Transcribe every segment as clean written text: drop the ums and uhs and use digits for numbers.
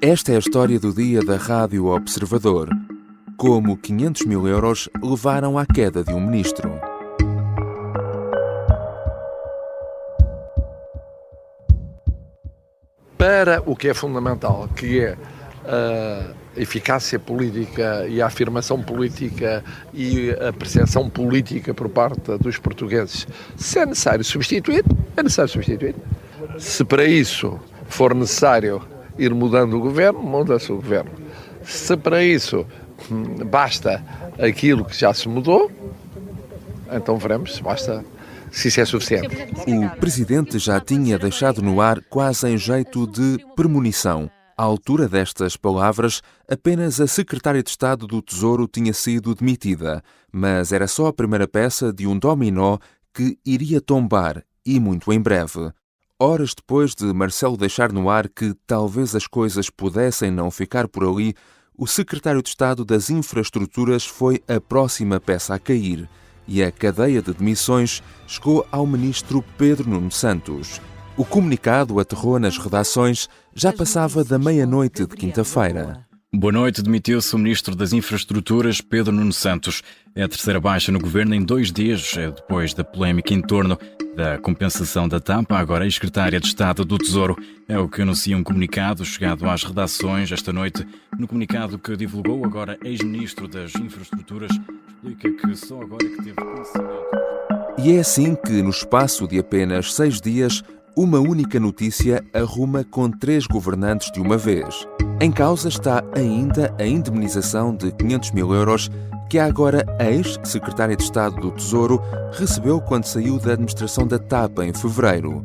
Esta é a história do dia da Rádio Observador. Como 500 mil euros levaram à queda de um ministro. Para o que é fundamental, que é a eficácia política e a afirmação política e a percepção política por parte dos portugueses, se é necessário substituir, é necessário substituir. Se para isso for necessário ir mudando o governo, muda-se o governo. Se para isso basta aquilo que já se mudou, então veremos se isso é suficiente. O Presidente já tinha deixado no ar quase em jeito de premonição. À altura destas palavras, apenas a Secretária de Estado do Tesouro tinha sido demitida, mas era só a primeira peça de um dominó que iria tombar, e muito em breve. Horas depois de Marcelo deixar no ar que talvez as coisas pudessem não ficar por ali, o Secretário de Estado das Infraestruturas foi a próxima peça a cair, e a cadeia de demissões chegou ao Ministro Pedro Nuno Santos. O comunicado aterrou nas redações, já passava da meia-noite de quinta-feira. Boa noite, demitiu-se o Ministro das Infraestruturas, Pedro Nuno Santos. É a terceira baixa no Governo em 2 dias, depois da polémica em torno da compensação da TAP, agora ex-secretária de Estado do Tesouro. É o que anuncia um comunicado chegado às redações esta noite. No comunicado que divulgou agora ex-Ministro das Infraestruturas, explica que só agora que teve conhecimento... E é assim que, no espaço de apenas 6 dias, uma única notícia arruma com 3 governantes de uma vez. Em causa está ainda a indemnização de 500 mil euros que a agora ex-secretária de Estado do Tesouro recebeu quando saiu da administração da TAP em fevereiro.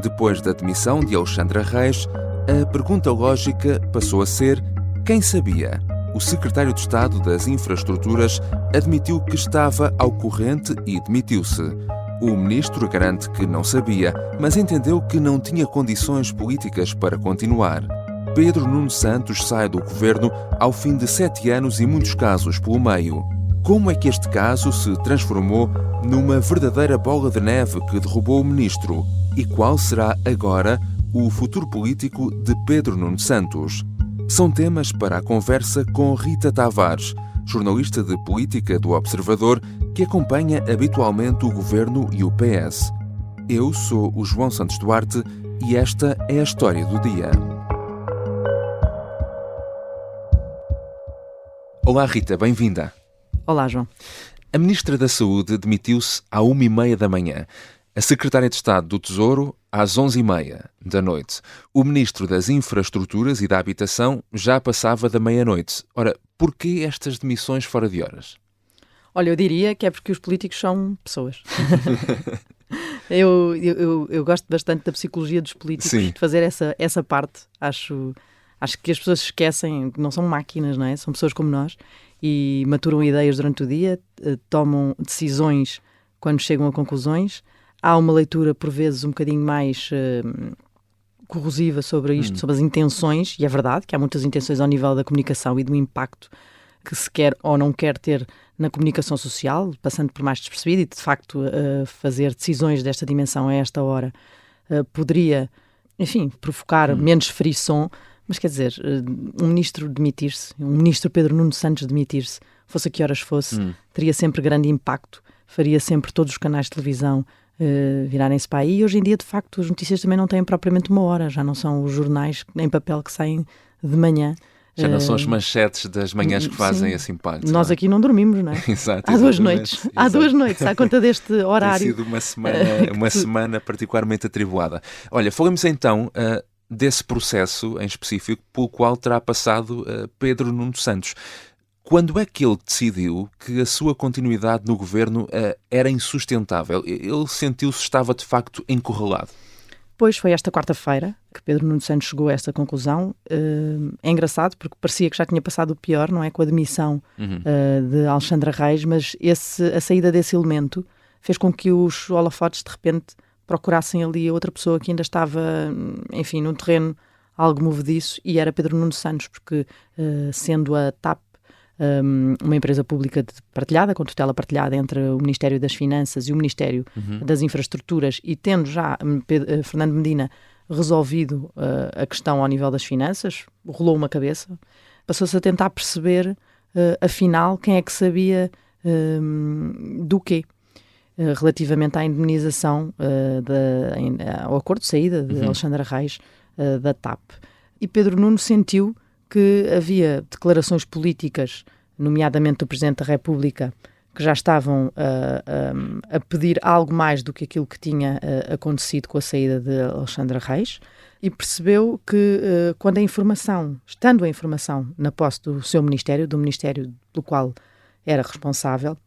Depois da demissão de Alexandra Reis, a pergunta lógica passou a ser: quem sabia? O secretário de Estado das Infraestruturas admitiu que estava ao corrente e demitiu-se. O ministro garante que não sabia, mas entendeu que não tinha condições políticas para continuar. Pedro Nuno Santos sai do governo ao fim de 7 anos e muitos casos pelo meio. Como é que este caso se transformou numa verdadeira bola de neve que derrubou o ministro? E qual será agora o futuro político de Pedro Nuno Santos? São temas para a conversa com Rita Tavares, jornalista de política do Observador, que acompanha habitualmente o Governo e o PS. Eu sou o João Santos Duarte e esta é a história do dia. Olá Rita, bem-vinda. Olá, João. A Ministra da Saúde demitiu-se à 1h30 da manhã. A Secretária de Estado do Tesouro às 11h30 da noite. O Ministro das Infraestruturas e da Habitação já passava da meia-noite. Ora, porquê estas demissões fora de horas? Olha, eu diria que é porque os políticos são pessoas. eu gosto bastante da psicologia dos políticos, sim, de fazer essa parte. Acho que as pessoas se esquecem que não são máquinas, não é? São pessoas como nós e maturam ideias durante o dia, tomam decisões quando chegam a conclusões. Há uma leitura, por vezes, um bocadinho mais corrosiva sobre isto, sobre as intenções, e é verdade que há muitas intenções ao nível da comunicação e do impacto que se quer ou não quer ter na comunicação social, passando por mais despercebido, e de facto fazer decisões desta dimensão a esta hora poderia, enfim, provocar menos frisson, mas quer dizer, um ministro demitir-se, um ministro Pedro Nuno Santos demitir-se, fosse a que horas fosse, teria sempre grande impacto, faria sempre todos os canais de televisão virarem-se para aí. E hoje em dia, de facto, as notícias também não têm propriamente uma hora, já não são os jornais em papel que saem de manhã. Já não são as manchetes das manhãs que fazem sim, esse impacto. Nós aqui não dormimos, não é? Exato, há 2 noites. Exato. Há 2 noites, à conta deste horário. Tem sido uma semana particularmente atribulada. Olha, falemos então desse processo em específico pelo qual terá passado Pedro Nuno Santos. Quando é que ele decidiu que a sua continuidade no governo era insustentável? Ele sentiu-se que estava de facto encurralado? Pois, foi esta quarta-feira que Pedro Nuno Santos chegou a esta conclusão. É engraçado porque parecia que já tinha passado o pior, não é? Com a demissão de Alexandra Reis, mas a saída desse elemento fez com que os holofotes de repente procurassem ali a outra pessoa que ainda estava, enfim, num terreno algo movediço, e era Pedro Nuno Santos, porque sendo a TAP uma empresa pública partilhada, com tutela partilhada entre o Ministério das Finanças e o Ministério das Infraestruturas, e tendo já Fernando Medina resolvido a questão ao nível das finanças, rolou uma cabeça, passou-se a tentar perceber, afinal, quem é que sabia do quê, relativamente à indemnização, ao acordo de saída de Alexandra Reis da TAP. E Pedro Nuno sentiu que havia declarações políticas, nomeadamente do Presidente da República, que já estavam a pedir algo mais do que aquilo que tinha acontecido com a saída de Alexandra Reis, e percebeu que quando estando a informação na posse do seu ministério, do ministério pelo qual era responsável,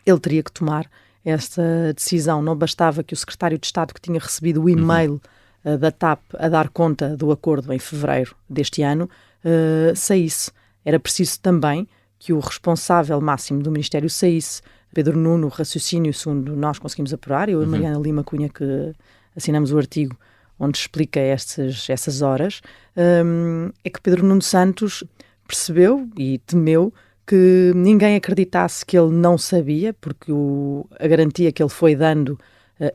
ele teria que tomar essa decisão. Não bastava que o secretário de Estado, que tinha recebido o e-mail da TAP a dar conta do acordo em fevereiro deste ano, saísse. Era preciso também que o responsável máximo do Ministério saísse. Pedro Nuno, raciocínio segundo nós conseguimos apurar, eu e a Mariana Lima Cunha, que assinamos o artigo onde explica essas horas, é que Pedro Nuno Santos percebeu e temeu que ninguém acreditasse que ele não sabia, porque a garantia que ele foi dando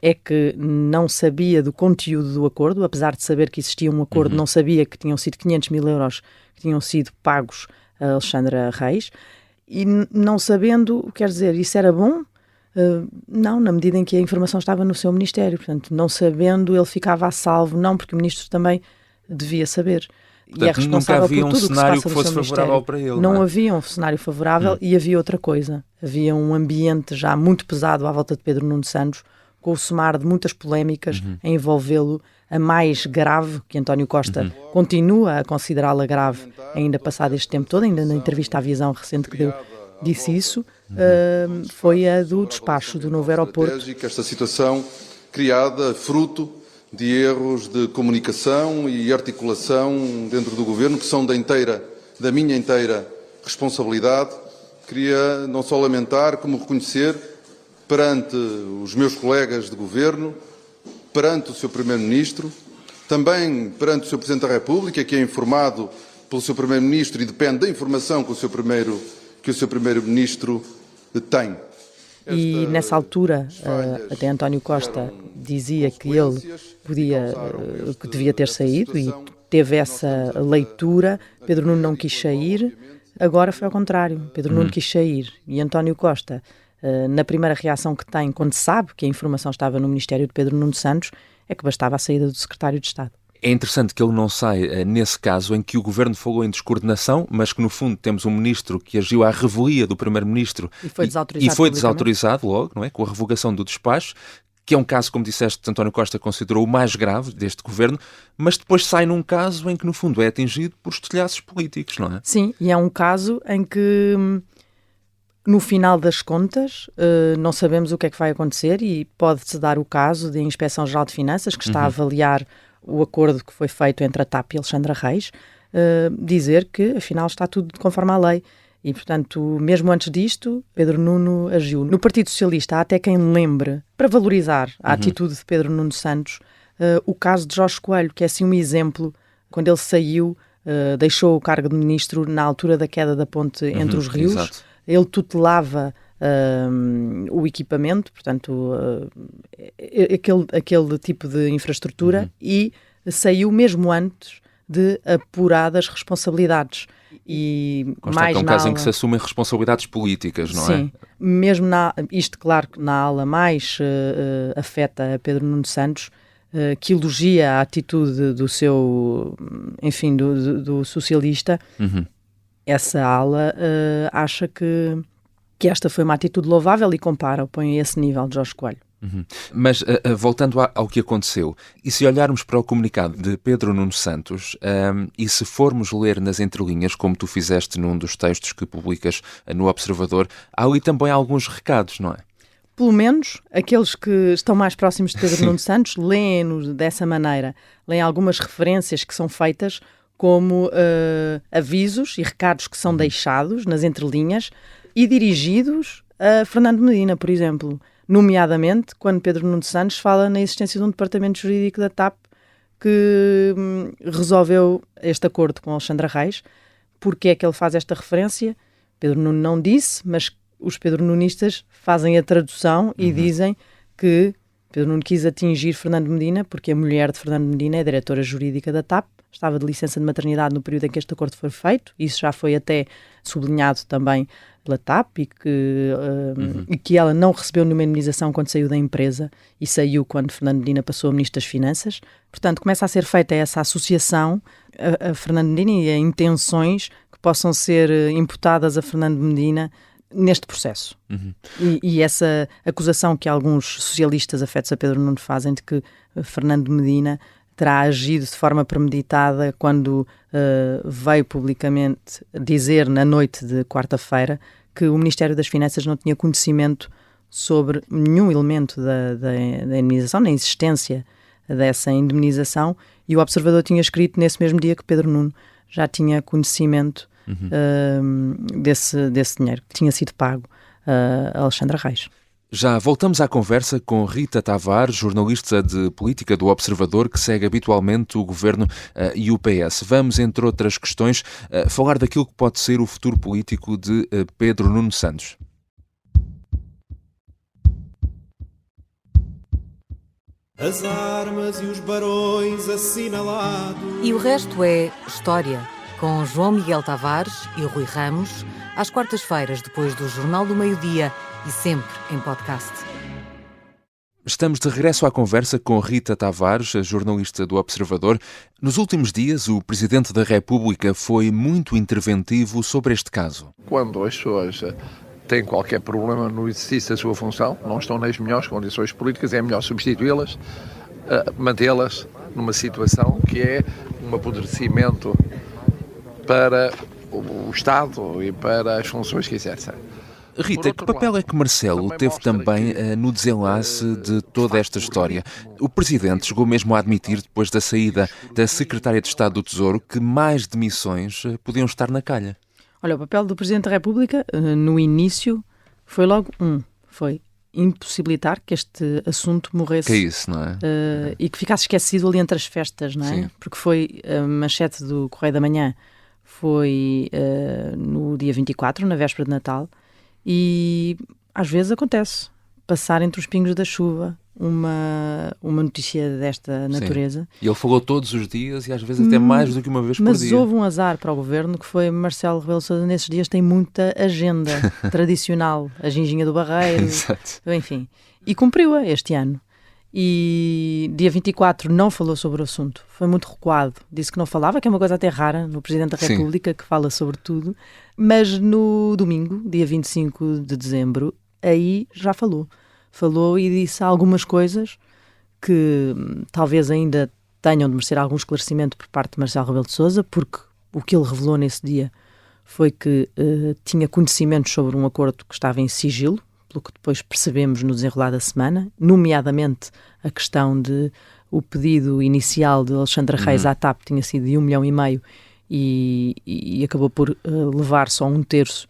é que não sabia do conteúdo do acordo, apesar de saber que existia um acordo, não sabia que tinham sido 500 mil euros que tinham sido pagos a Alexandra Reis, e não sabendo, quer dizer, isso era bom? Não, na medida em que a informação estava no seu ministério, portanto, não sabendo, ele ficava a salvo, não, porque o ministro também devia saber. Portanto, e é responsável nunca havia por tudo um cenário que que fosse favorável para ele. Não havia um cenário favorável e havia outra coisa. Havia um ambiente já muito pesado à volta de Pedro Nuno Santos, com o somar de muitas polémicas a envolvê-lo. A mais grave, que António Costa continua a considerá-la grave, ainda passado este tempo todo, ainda na entrevista à Visão recente que deu, disse isso, foi a do despacho do novo aeroporto. Esta situação criada fruto de erros de comunicação e articulação dentro do Governo, que são da minha inteira responsabilidade. Queria não só lamentar, como reconhecer perante os meus colegas de Governo, perante o Sr. Primeiro-Ministro, também perante o Sr. Presidente da República, que é informado pelo Sr. Primeiro-Ministro e depende da informação que o Sr. Primeiro-Ministro tem. E nessa altura, até António Costa dizia que ele que devia ter saído e teve essa leitura. Pedro Nuno não quis sair, agora foi ao contrário. Pedro Nuno quis sair e António Costa, na primeira reação que tem, quando sabe que a informação estava no Ministério de Pedro Nuno Santos, é que bastava a saída do Secretário de Estado. É interessante que ele não saia nesse caso em que o Governo falou em descoordenação, mas que no fundo temos um Ministro que agiu à revelia do Primeiro-Ministro e foi desautorizado logo, não é? Com a revogação do despacho, que é um caso, como disseste, António Costa considerou o mais grave deste Governo, mas depois sai num caso em que no fundo é atingido por estilhaços políticos, não é? Sim, e é um caso em que no final das contas, não sabemos o que é que vai acontecer e pode-se dar o caso da Inspeção-Geral de Finanças, que está a avaliar o acordo que foi feito entre a TAP e Alexandra Reis, dizer que, afinal, está tudo conforme à lei. E, portanto, mesmo antes disto, Pedro Nuno agiu. No Partido Socialista, há até quem lembre, para valorizar a atitude de Pedro Nuno Santos, o caso de Jorge Coelho, que é assim um exemplo, quando ele saiu, deixou o cargo de ministro na altura da queda da ponte entre os rios. Exato. Ele tutelava o equipamento, portanto, aquele tipo de infraestrutura, e saiu mesmo antes de apuradas responsabilidades. E mais é um caso em que se assumem responsabilidades políticas, não é? Sim, mesmo isto, claro, que na ala mais afeta a Pedro Nuno Santos, que elogia a atitude do seu, enfim, do socialista. Essa ala acha que esta foi uma atitude louvável e compara, põe a esse nível de Jorge Coelho. Mas, voltando ao que aconteceu, e se olharmos para o comunicado de Pedro Nuno Santos, e se formos ler nas entrelinhas, como tu fizeste num dos textos que publicas no Observador, há ali também alguns recados, não é? Pelo menos aqueles que estão mais próximos de Pedro Nuno Santos leem-nos dessa maneira, leem algumas referências que são feitas como avisos e recados que são deixados nas entrelinhas e dirigidos a Fernando Medina, por exemplo. Nomeadamente, quando Pedro Nuno Santos fala na existência de um departamento jurídico da TAP que resolveu este acordo com Alexandra Reis. Porque é que ele faz esta referência? Pedro Nuno não disse, mas os pedronunistas fazem a tradução e dizem que Pedro Nuno quis atingir Fernando Medina, porque a mulher de Fernando Medina é diretora jurídica da TAP, estava de licença de maternidade no período em que este acordo foi feito, isso já foi até sublinhado também pela TAP, e que ela não recebeu nenhuma indemnização quando saiu da empresa e saiu quando Fernando Medina passou a Ministro das Finanças. Portanto, começa a ser feita essa associação a Fernando Medina e a intenções que possam ser imputadas a Fernando Medina neste processo. E essa acusação que alguns socialistas afetos a Pedro Nuno fazem de que Fernando Medina terá agido de forma premeditada quando veio publicamente dizer na noite de quarta-feira que o Ministério das Finanças não tinha conhecimento sobre nenhum elemento da indemnização, na existência dessa indemnização, e o Observador tinha escrito nesse mesmo dia que Pedro Nuno já tinha conhecimento desse dinheiro que tinha sido pago a Alexandra Reis. Já voltamos à conversa com Rita Tavares, jornalista de política do Observador, que segue habitualmente o Governo e o PS. Vamos, entre outras questões, falar daquilo que pode ser o futuro político de Pedro Nuno Santos. As armas e os barões assinalados. E o resto é história, com João Miguel Tavares e Rui Ramos, às quartas-feiras, depois do Jornal do Meio-Dia e sempre em podcast. Estamos de regresso à conversa com Rita Tavares, a jornalista do Observador. Nos últimos dias, o Presidente da República foi muito interventivo sobre este caso. Quando as pessoas têm qualquer problema no exercício da sua função, não estão nas melhores condições políticas, é melhor substituí-las, mantê-las numa situação que é um apodrecimento para o Estado e para as funções que exercem. Rita, que papel é que Marcelo teve também no desenlace de toda esta história? O Presidente chegou mesmo a admitir, depois da saída da Secretária de Estado do Tesouro, que mais demissões podiam estar na calha. Olha, o papel do Presidente da República, no início, foi logo foi impossibilitar que este assunto morresse. Que é isso, não é? E que ficasse esquecido ali entre as festas, não é? Sim. Porque foi a manchete do Correio da Manhã, foi no dia 24, na véspera de Natal, e às vezes acontece passar entre os pingos da chuva uma notícia desta natureza. Sim. E ele falou todos os dias e às vezes até mais do que uma vez por dia. Mas houve um azar para o Governo, que foi Marcelo Rebelo de Sousa nesses dias tem muita agenda tradicional, a ginginha do Barreiro, Exato. Enfim, e cumpriu-a este ano. E dia 24 não falou sobre o assunto, foi muito recuado, disse que não falava, que é uma coisa até rara no Presidente da República, que fala sobre tudo, mas no domingo, dia 25 de dezembro, aí já falou e disse algumas coisas que talvez ainda tenham de merecer algum esclarecimento por parte de Marcelo Rebelo de Sousa, porque o que ele revelou nesse dia foi que tinha conhecimentos sobre um acordo que estava em sigilo, pelo que depois percebemos no desenrolar da semana, nomeadamente a questão de o pedido inicial de Alexandra Reis à TAP tinha sido de 1,5 milhão e acabou por levar só 1/3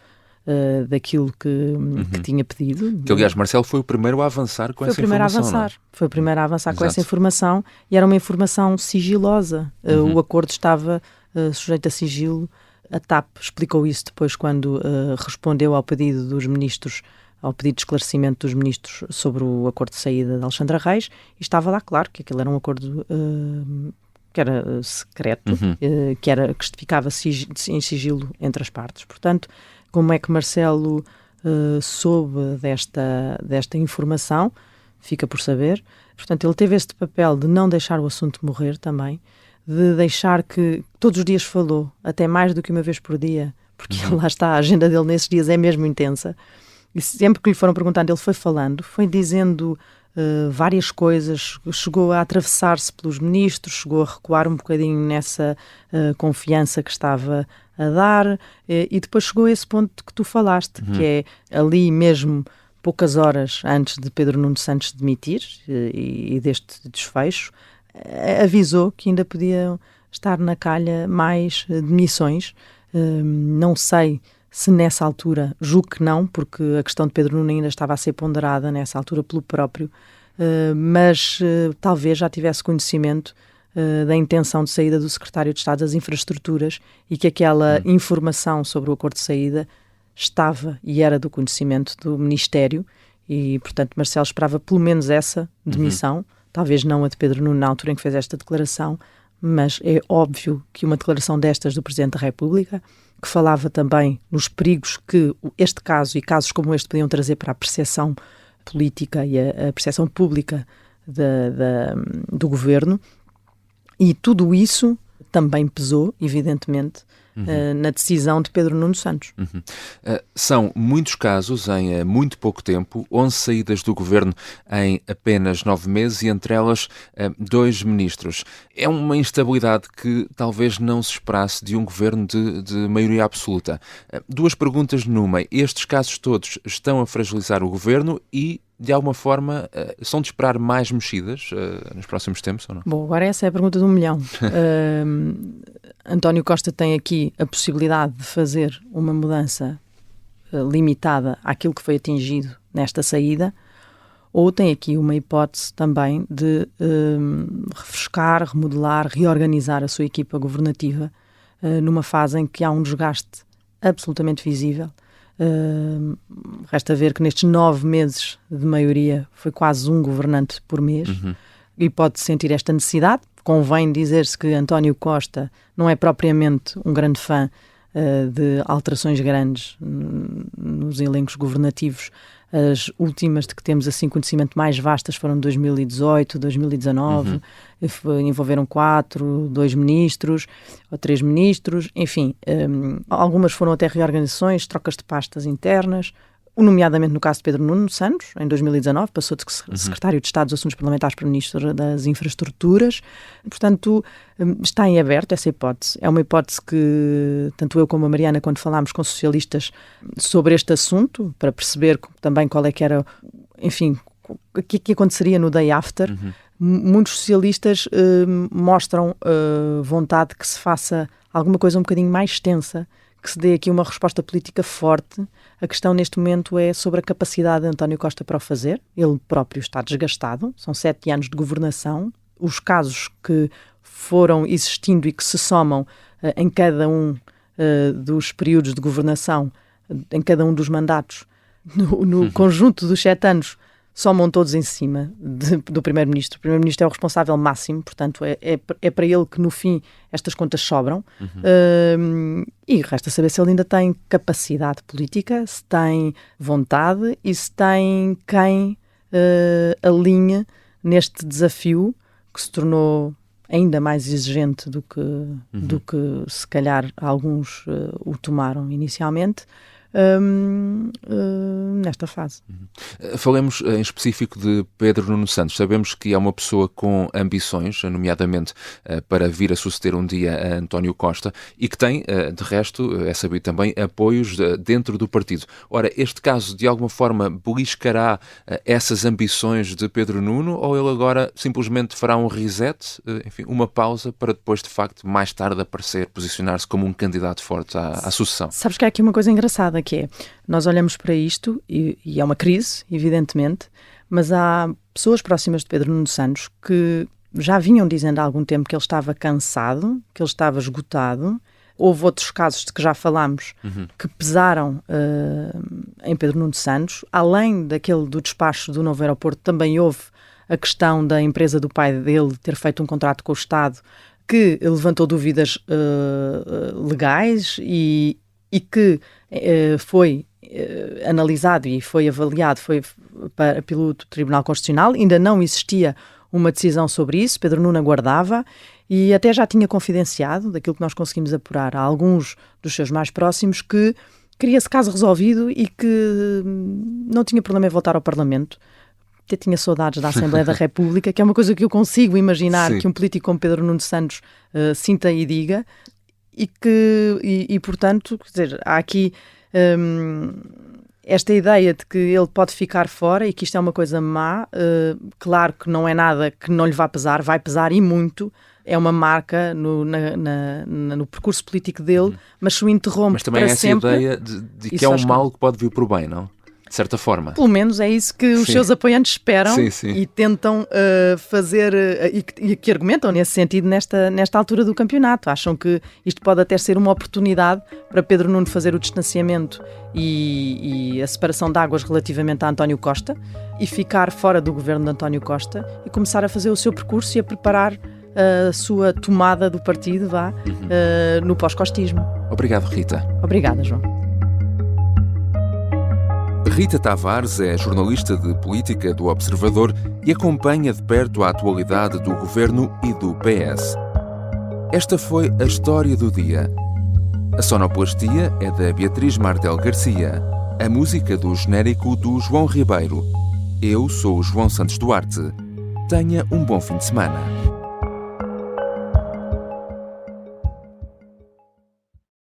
daquilo que tinha pedido. Que, aliás, Marcelo foi o primeiro a avançar com essa informação. Foi o primeiro a avançar com essa informação e era uma informação sigilosa. O acordo estava sujeito a sigilo. A TAP explicou isso depois quando respondeu ao pedido dos ministros, ao pedido de esclarecimento dos ministros sobre o acordo de saída de Alexandra Reis, e estava lá claro que aquilo era um acordo que era secreto, que ficava em sigilo entre as partes. Portanto, como é que Marcelo soube desta informação, fica por saber. Portanto, ele teve este papel de não deixar o assunto morrer também, de deixar que todos os dias falou, até mais do que uma vez por dia, porque lá está, a agenda dele nesses dias é mesmo intensa. E sempre que lhe foram perguntando, ele foi falando, foi dizendo várias coisas, chegou a atravessar-se pelos ministros, chegou a recuar um bocadinho nessa confiança que estava a dar, e depois chegou a esse ponto que tu falaste, que é ali mesmo, poucas horas antes de Pedro Nuno Santos demitir e deste desfecho, avisou que ainda podiam estar na calha mais demissões. Não sei se nessa altura, julgo que não, porque a questão de Pedro Nuno ainda estava a ser ponderada nessa altura pelo próprio, mas talvez já tivesse conhecimento da intenção de saída do Secretário de Estado das Infraestruturas e que aquela informação sobre o acordo de saída estava e era do conhecimento do Ministério E, portanto, Marcelo esperava pelo menos essa demissão, talvez não a de Pedro Nuno na altura em que fez esta declaração, mas é óbvio que uma declaração destas do Presidente da República, que falava também nos perigos que este caso e casos como este podiam trazer para a percepção política e a percepção pública do governo, e tudo isso também pesou, evidentemente, na decisão de Pedro Nuno Santos. São muitos casos em muito pouco tempo, 11 saídas do governo em apenas 9 meses e entre elas 2 ministros. É uma instabilidade que talvez não se esperasse de um governo de maioria absoluta. 2 perguntas numa. Estes casos todos estão a fragilizar o governo e, de alguma forma, são de esperar mais mexidas nos próximos tempos ou não? Bom, agora essa é a pergunta de 1 milhão. António Costa tem aqui a possibilidade de fazer uma mudança limitada àquilo que foi atingido nesta saída, ou tem aqui uma hipótese também de refrescar, remodelar, reorganizar a sua equipa governativa numa fase em que há um desgaste absolutamente visível. Resta ver que nestes 9 meses de maioria foi quase um governante por mês, e pode sentir esta necessidade. Convém dizer-se que António Costa não é propriamente um grande fã de alterações grandes nos elencos governativos. As últimas de que temos assim conhecimento mais vastas foram de 2018, 2019, envolveram 4, 2 ministros ou 3 ministros, enfim, algumas foram até reorganizações, trocas de pastas internas, nomeadamente no caso de Pedro Nuno Santos, em 2019, passou de secretário de Estado dos Assuntos Parlamentares para Ministro das Infraestruturas. Portanto, está em aberto essa hipótese. É uma hipótese que, tanto eu como a Mariana, quando falámos com socialistas sobre este assunto, para perceber também qual é que era, enfim, o que aconteceria no day after, muitos socialistas mostram vontade que se faça alguma coisa um bocadinho mais extensa, que se dê aqui uma resposta política forte. A questão neste momento é sobre a capacidade de António Costa para o fazer. Ele próprio está desgastado, são 7 anos de governação. Os casos que foram existindo e que se somam em cada um dos períodos de governação, em cada um dos mandatos, no conjunto dos 7 anos, somam todos em cima do Primeiro-Ministro. O Primeiro-Ministro é o responsável máximo, portanto é para ele que no fim estas contas sobram. E resta saber se ele ainda tem capacidade política, se tem vontade e se tem quem alinhe neste desafio que se tornou ainda mais exigente do que se calhar alguns o tomaram inicialmente. Nesta fase. Falemos em específico de Pedro Nuno Santos. Sabemos que é uma pessoa com ambições, nomeadamente para vir a suceder um dia a António Costa, e que tem, de resto, é sabido também, apoios dentro do partido. Ora, este caso de alguma forma beliscará essas ambições de Pedro Nuno, ou ele agora simplesmente fará um reset, enfim, uma pausa para depois, de facto, mais tarde aparecer, posicionar-se como um candidato forte à sucessão? Sabes que há aqui uma coisa engraçada, que é, nós olhamos para isto e é uma crise, evidentemente, mas há pessoas próximas de Pedro Nuno Santos que já vinham dizendo há algum tempo que ele estava cansado, que ele estava esgotado. Houve outros casos de que já falámos que pesaram em Pedro Nuno Santos. Além daquele do despacho do novo aeroporto, também houve a questão da empresa do pai dele ter feito um contrato com o Estado que levantou dúvidas legais e que foi analisado e foi avaliado pelo Tribunal Constitucional. Ainda não existia uma decisão sobre isso, Pedro Nuno aguardava e até já tinha confidenciado, daquilo que nós conseguimos apurar a alguns dos seus mais próximos, que queria esse caso resolvido e que não tinha problema em voltar ao Parlamento. Até tinha saudades da Assembleia da República, que é uma coisa que eu consigo imaginar. Sim. Que um político como Pedro Nuno Santos sinta e diga. E portanto, quer dizer, há aqui esta ideia de que ele pode ficar fora e que isto é uma coisa má. Claro que não é nada que não lhe vá pesar, vai pesar e muito. É uma marca no percurso político dele, mas se o interrompe para sempre... Mas também é essa ideia de que é um mal que pode vir por bem, não? de certa forma. Pelo menos é isso que os seus apoiantes esperam e tentam fazer, e que argumentam nesse sentido nesta altura do campeonato. Acham que isto pode até ser uma oportunidade para Pedro Nuno fazer o distanciamento e a separação de águas relativamente a António Costa e ficar fora do governo de António Costa e começar a fazer o seu percurso e a preparar a sua tomada do partido no pós-costismo. Obrigado, Rita. Obrigada, João. Rita Tavares é jornalista de política do Observador e acompanha de perto a atualidade do governo e do PS. Esta foi a história do dia. A sonoplastia é da Beatriz Martel Garcia, a música do genérico do João Ribeiro. Eu sou o João Santos Duarte. Tenha um bom fim de semana.